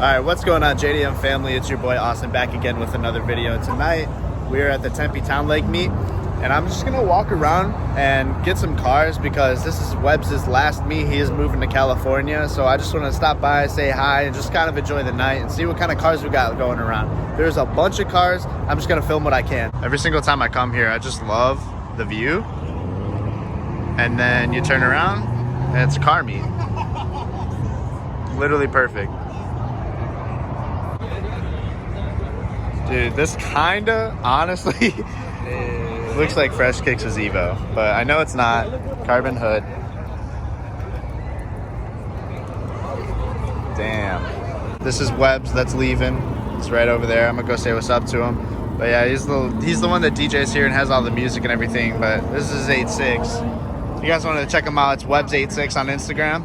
Alright, what's going on, JDM family? It's your boy Austin back again with another video. Tonight we are at the Tempe Town Lake meet, and I'm just gonna walk around and get some cars because this is Webb's last meet. He is moving to California, so I just want to stop by, say hi, and just kind of enjoy the night and see what kind of cars we got going around. There's a bunch of cars. I'm just gonna film what I can. Every single time I come here, I just love the view. And then you turn around and it's a car meet. Literally perfect. Dude, this kinda, honestly, looks like Fresh Kicks' Evo, but I know it's not. Carbon hood. Damn. This is Webb's that's leaving. It's right over there. I'm gonna go say what's up to him. But yeah, he's the one that DJs here and has all the music and everything, but this is 86. If you guys want to check him out, it's Webbs86 on Instagram.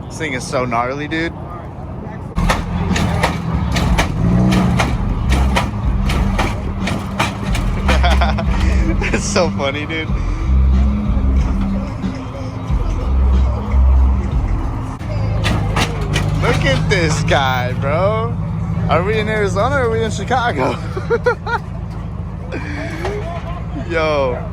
This thing is so gnarly, dude. It's so funny, dude. Look at this guy, bro. Are we in Arizona or are we in Chicago? Yo.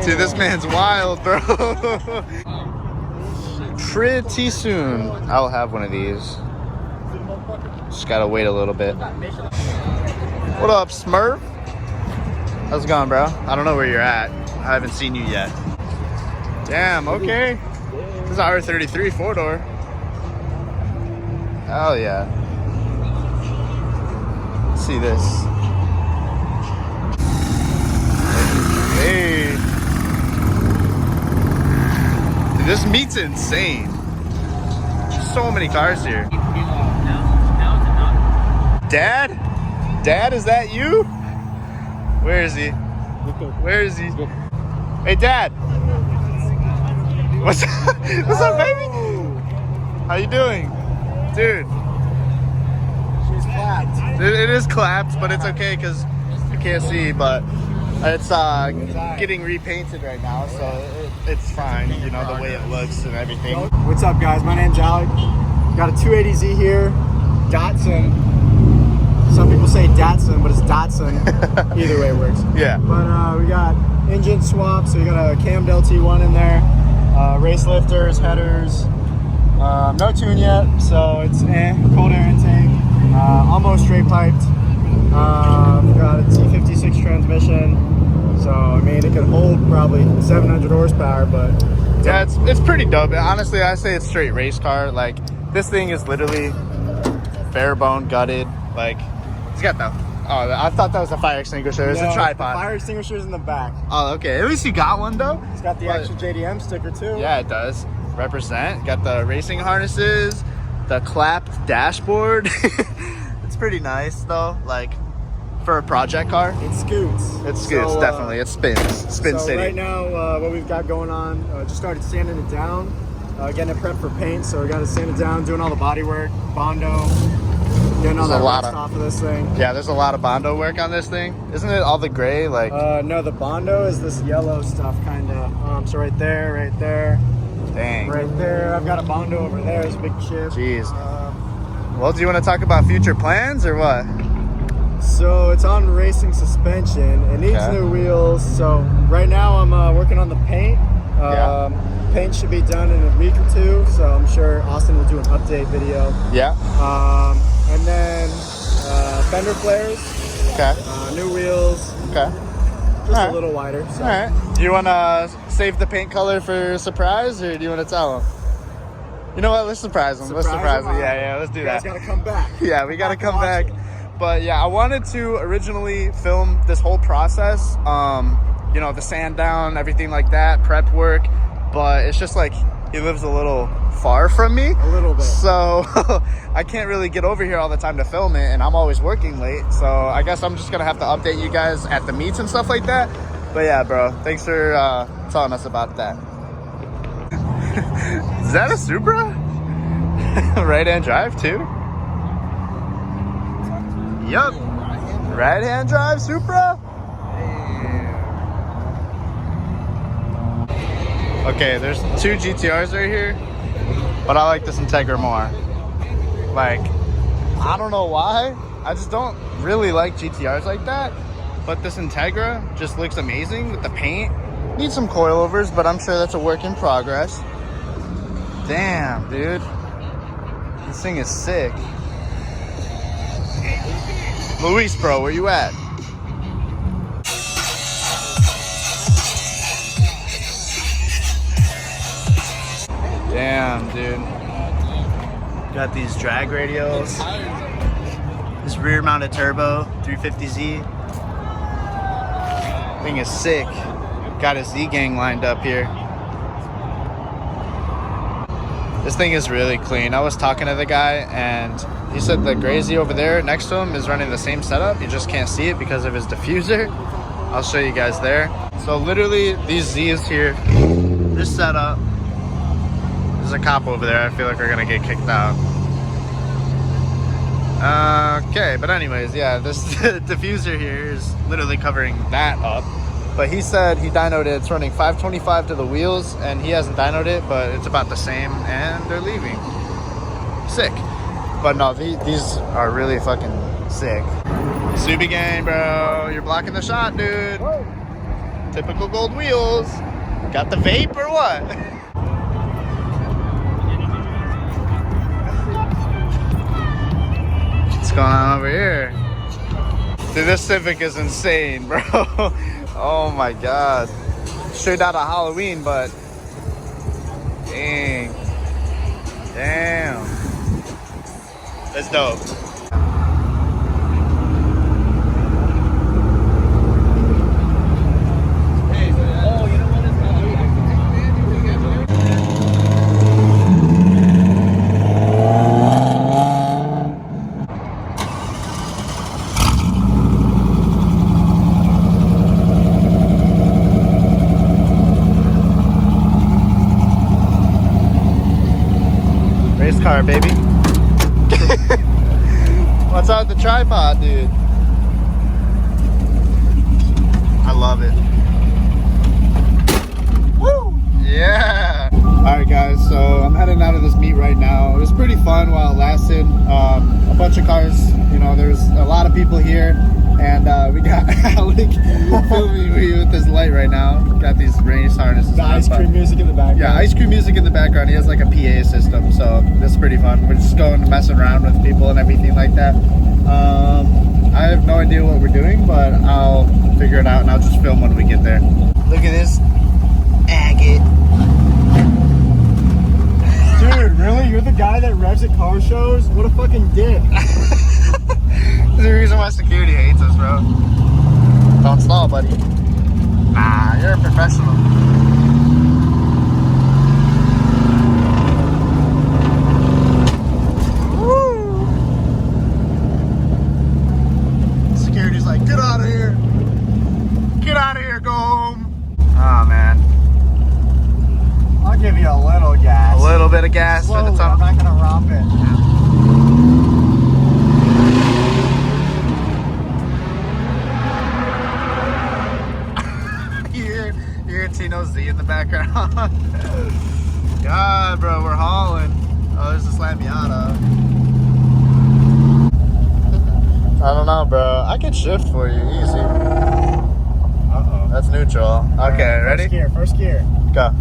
Dude, this man's wild, bro. Pretty soon, I'll have one of these. Just gotta wait a little bit. What up, Smurf? How's it going, bro? I don't know where you're at. I haven't seen you yet. Damn, okay. This is an R33 4-door. Hell yeah. Let's see this. Hey. Dude, this meet's insane. So many cars here. Dad? Dad, is that you? Where is he? Where is he? Hey, Dad. What's up? What's up, baby? How you doing? Dude. She's clapped. It is clapped, but it's okay because you can't see, but it's getting repainted right now, so it's fine, you know, the way it looks and everything. What's up, guys? My name's Alec. Got a 280Z here, Datsun. Some people say Datsun, but it's Datsun. Either way works. Yeah. But we got engine swap, so you got a Cam T1 in there, race lifters, headers, no tune yet, so it's cold air intake, almost straight piped. We've got a T56 transmission, so I mean it could hold probably 700 horsepower, but yeah, it's pretty dope. Honestly, I say it's straight race car. Like, this thing is literally bare bone gutted. Like, it's got the, oh, I thought that was a fire extinguisher. It's a tripod. The fire extinguisher's in the back. Oh, okay. At least you got one though. It's got the extra JDM sticker too. Yeah, it does. Represent. Got the racing harnesses, the clapped dashboard. It's pretty nice though. Like, for a project car. It scoots. It scoots, definitely. It spins. Spin so city. Right now, what we've got going on, just started sanding it down, getting it prepped for paint. So we got to sand it down, doing all the body work, Bondo, getting all that rust off of this thing. Yeah, there's a lot of Bondo work on this thing. Isn't it all the gray? Like, no, the Bondo is this yellow stuff, kind of. So right there. Dang. Right there. I've got a Bondo over there. It's a big chip. Jeez. Well, do you want to talk about future plans or what? So it's on racing suspension. It needs new wheels. So right now I'm working on the paint. Paint should be done in a week or two. So I'm sure Austin will do an update video. Yeah. And then fender flares. Okay. New wheels. Okay. Just a little wider. So. All right. Do you want to save the paint color for a surprise, or do you want to tell them? You know what? Let's surprise them. Let's surprise them. Yeah, let's do that. You guys gotta come back. Yeah, we gotta come back. But yeah, I wanted to originally film this whole process, you know, the sand down, everything like that, prep work, but it's just like, he lives a little far from me. A little bit. So I can't really get over here all the time to film it, and I'm always working late. So I guess I'm just gonna have to update you guys at the meets and stuff like that. But yeah, bro, thanks for telling us about that. Is that a Supra? Right-hand drive too? Yup. Right-hand drive Supra. Okay, there's two GTRs right here, but I like this Integra more. Like, I don't know why. I just don't really like GTRs like that. But this Integra just looks amazing with the paint. Needs some coilovers, but I'm sure that's a work in progress. Damn, dude. This thing is sick. Luis, bro, where you at? Damn, dude. Got these drag radials. This rear mounted turbo, 350Z. Thing is sick. Got his Z-gang lined up here. This thing is really clean. I was talking to the guy and he said the Grazy over there next to him is running the same setup. You just can't see it because of his diffuser. I'll show you guys there. So literally these Z's here, this setup. There's a cop over there. I feel like we're gonna get kicked out. Okay, but anyways, yeah, this diffuser here is literally covering that up. But he said he dynoed it. It's running 525 to the wheels, and he hasn't dynoed it, but it's about the same, and they're leaving. Sick. But no, these are really fucking sick. Subi gang, bro. You're blocking the shot, dude. Whoa. Typical gold wheels. Got the vape or what? What's going on over here? Dude, this Civic is insane, bro. Oh my god. Straight out of Halloween, but dang. Damn. That's dope. Race car, baby. What's out the tripod, dude? I love it. Woo! Yeah! Alright guys, so I'm heading out of this meet right now. It was pretty fun while it lasted. A bunch of cars, you know, there's a lot of people here. And we got Alec filming me with this light right now. Got these race harnesses. The ice cream music in the background. Yeah, ice cream music in the background. He has like a PA system, so this is pretty fun. We're just going to messing around with people and everything like that. I have no idea what we're doing, but I'll figure it out and I'll just film when we get there. Look at this agate. Dude, really? You're the guy that revs at car shows? What a fucking dick. There's a reason why security hates us, bro. Don't stall, buddy. Nah, you're a professional. Woo! Security's like, get out of here. Get out of here, go home. Oh, man. I'll give you a little gas. A little bit of gas Slowly, for the top. I'm not gonna romp it. You're Tino Z in the background. God, bro, we're hauling. Oh, there's this Lambiata. I don't know, bro. I can shift for you, easy. Uh-oh. That's neutral. Okay, Right, ready? First gear. Go.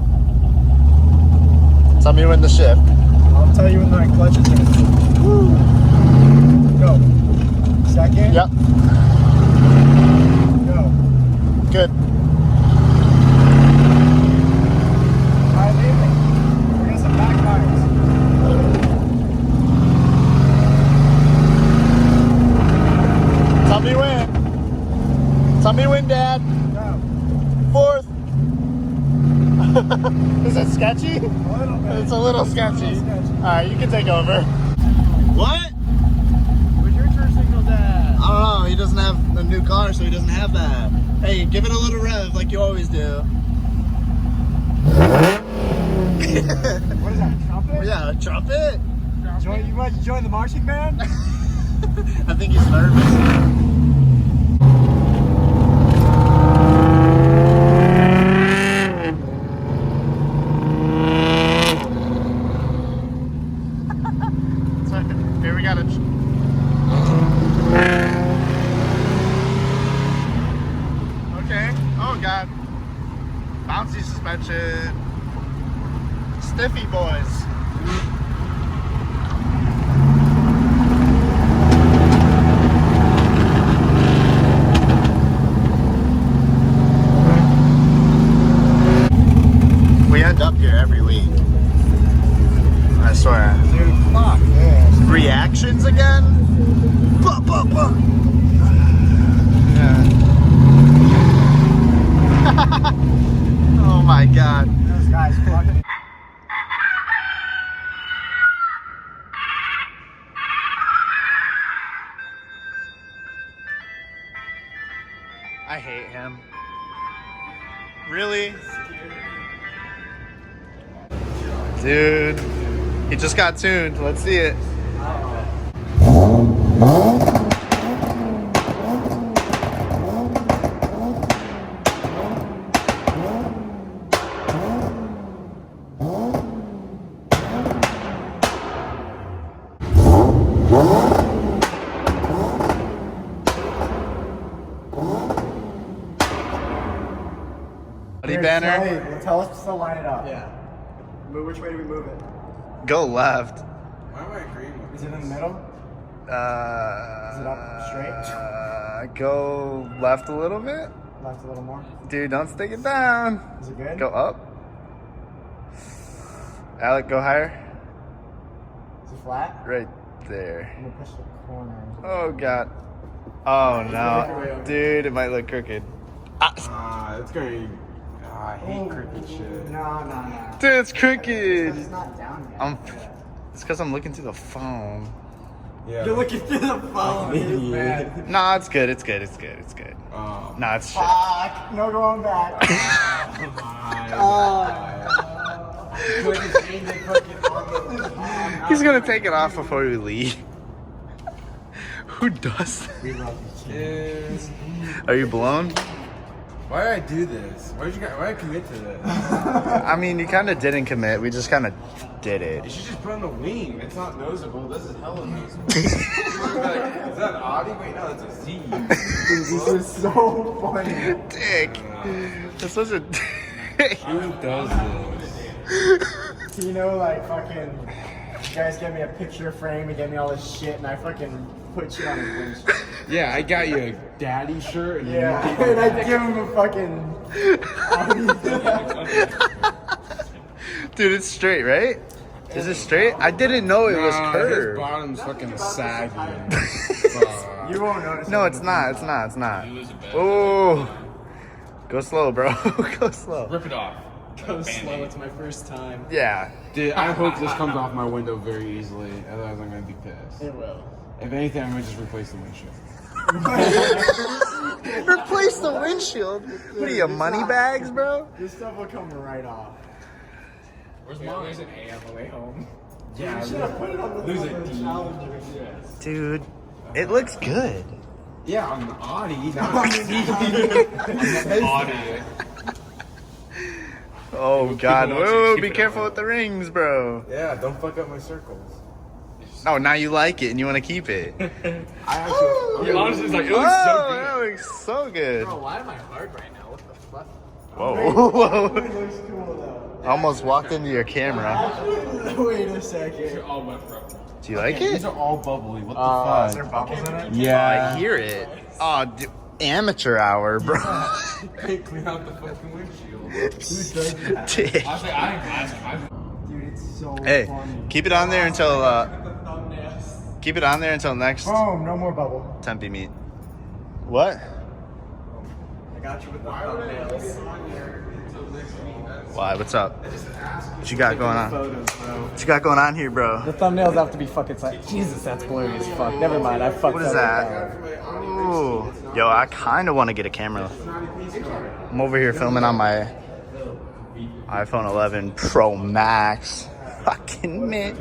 Tell me when to shift. I'll tell you when my clutch is in. Woo. Go. Second. Yep. Go. Good. Alright, leave it. We're getting some backfires. Tell me when. Tell me when, Dad. Go. Fourth. Is it sketchy? A little bit. It's a little sketchy. Alright, you can take over. What? Where's your turn signal, Dad? I don't know. He doesn't have a new car, so he doesn't have that. Hey, give it a little rev like you always do. What is that, a trumpet? Yeah, a trumpet? You want to join the marching band? I think he's nervous. here we got a... Okay. Oh, God. Bouncy suspension. Stiffy boys. We end up here every week. I swear. Dude, fuck this. Reactions again? Buh, buh, buh. Yeah. Oh my God. Those guys fucking. I hate him. Really? Dude, he just got tuned. Let's see it. Buddy banner. Well, tell us to line it up. Yeah. Which way do we move it? Go left. Why am I agreeing with Is it in the middle? Is it up straight? Go left a little bit. Left a little more. Dude, don't stick it down. Is it good? Go up. Alec, go higher. Is it flat? Right there. I'm gonna push the corner. Oh, God. Oh, no. Dude, it might look crooked. It's going. I hate crooked shit. No. Dude, it's crooked. It's not down yet. It's because I'm looking through the phone. Yeah. You're looking through the phone. Idiot. Nah, it's good. It's good. Oh. Nah, it's shit. Fuck. No going back. He's gonna take it off before we leave. Who does that? Yes. Are you blown? Why did I do this? Why did I commit to this? I mean, you kind of didn't commit. We just kind of did it. You should just put on the wing. It's not noticeable. This is hella noticeable. Is that Audi? Wait, no, that's a Z. Dude, this is so funny. Dick. That's such a dick. Who does this? You know, like fucking, you guys get me a picture frame and get me all this shit, and I fucking put shit on his windshield. Yeah, I got you a daddy shirt. And Yeah, and I give him a fucking. Dude, it's straight, right? Is it straight? I didn't know it was His curved. bottom's fucking saggy. You won't notice. No, it's not. Oh, go slow, bro. Go slow. Rip it off. Go slow. It's my first time. Yeah. Dude, I hope this comes off my window very easily. Otherwise, I'm gonna be pissed. It will. If anything, I'm gonna just replace the windshield. Replace the windshield. What are you, money bags, bro? This stuff will come right off. Where's mom? There's an A on the way home. Yeah, You should have put it on the lose a fucking D. Challenger. Dude, it looks good. Yeah, on the Audi, not on the Audi. Oh, God. people want Whoa, you to be keep it careful on. with the rings, bro. Yeah, don't fuck up my circles. Oh, now you like it and you want to keep it. I actually. He honestly is like, it looks Oh, so that looks so good. good. Why am I hard right now? What the fuck? Whoa. It looks cool though. Almost walked into your camera. Wait a second. All wet, bro. Do you like These it? are all bubbly. What the Is there fuck? bubbles in it? Yeah. I hear it. Oh, amateur hour, bro. Clean out the fucking windshield. Dick. Honestly, I have glass. Dude, it's so Hey, funny. keep it on there until keep it on there until next Boom, no more bubble. Tempe meet. What? I got you with the thumbnails. Why? What's up? What you got going on? Photos, bro. What you got going on here, bro? The thumbnails have to be fucking like Jesus, that's blurry as fuck. Never mind, I fucked What is up. that? Ooh. Yo, I kind of want to get a camera. I'm over here filming on my iPhone 11 Pro Max. Fucking man.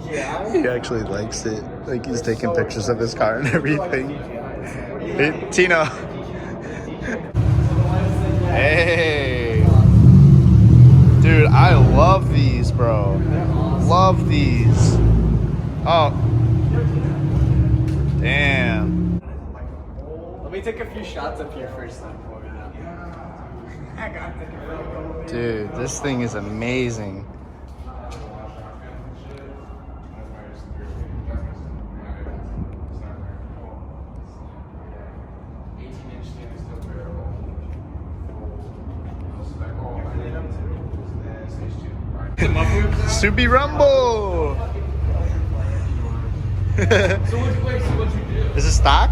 He actually likes it. Like he's taking pictures of his car and everything. Hey, Tino. Hey. Dude, I love these, bro. love these. Oh. Damn. Let me take a few shots up here first then before we go. I gotta take a photo. Dude, this thing is amazing. Soupy Rumble. Is it stock?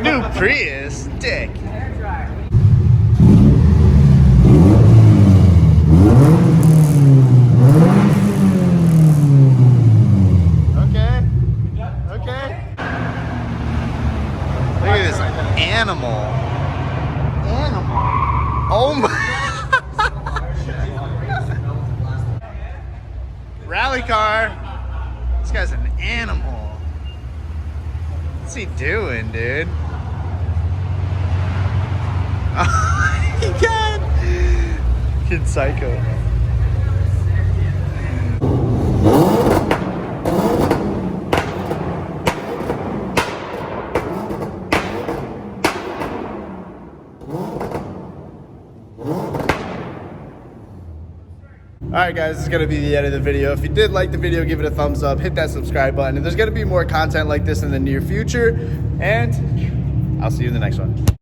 New Prius, dick. Okay. Look at this animal. Oh my. Rally car. This guy's an animal. What's he doing, dude? Oh my god. Kid psycho. Alright guys, this is going to be the end of the video. If you did like the video, give it a thumbs up, hit that subscribe button. And there's going to be more content like this in the near future. And I'll see you in the next one.